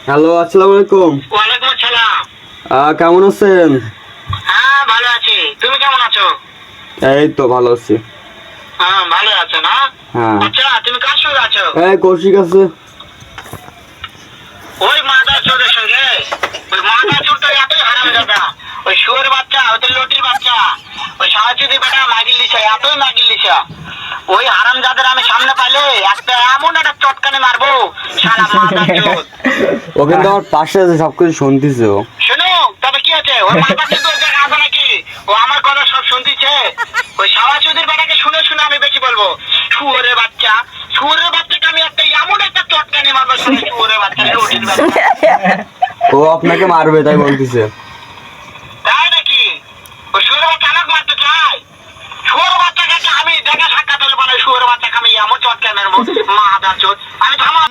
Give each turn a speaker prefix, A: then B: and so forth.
A: Hello, আসসালামু আলাইকুম।
B: ওয়ালাইকুম আসসালাম।
A: কেমন আছেন?
B: হ্যাঁ ভালো আছি, তুমি কেমন আছো?
A: এই তো ভালো আছি।
B: হ্যাঁ ভালো আছো না?
A: হ্যাঁ,
B: আচ্ছা তুমি কার সঙ্গে আছো?
A: এই কৌশিক আছে।
B: ওই মাদার চোরের সঙ্গে। ওই মাদার চোরটা এতই হারামজাদা। ওই শুয়োর বাচ্চা, ওদের লটির বাচ্চা, ওই সাহায্যদি বেটা মাগিল দিছে, এতই মাগিল দিছে। ওই হারামজাদার আমি সামনে পাইলে একটা এমন একটা চটকানি মারবো, শালা মাদার চোর।
A: ও কিন্তু আমার পাশে আছে, সবকিছু শুনতেছে ও।
B: শোনো তবে কি আছে, ওই মাথা কিন্তু ওই জায়গায় আছে নাকি? ও আমার কথা সব শুনতিছে। ওই শালা চৌধুরীর বেটাকে শুনে শুনে আমি বেশি বলবো, শুয়োরের বাচ্চা, শুয়োরের বাচ্চাকে আমি একটা এমন একটা চটকানি মারবো, শুয়োরের বাচ্চা, লটির বাচ্চা।
A: ও আপনাকে মারবে তাই বলতেছে।
B: তাই নাকি? ওই শুয়োরের বাচ্চা আমাকে মারতে চায়? শুয়োরের বাচ্চাকে আমি দেখা সাক্ষাৎ হলে পারে, শুয়োরের বাচ্চাকে আমি এমন চটকানি মারবো, মাদার চোদ। আমি থামা।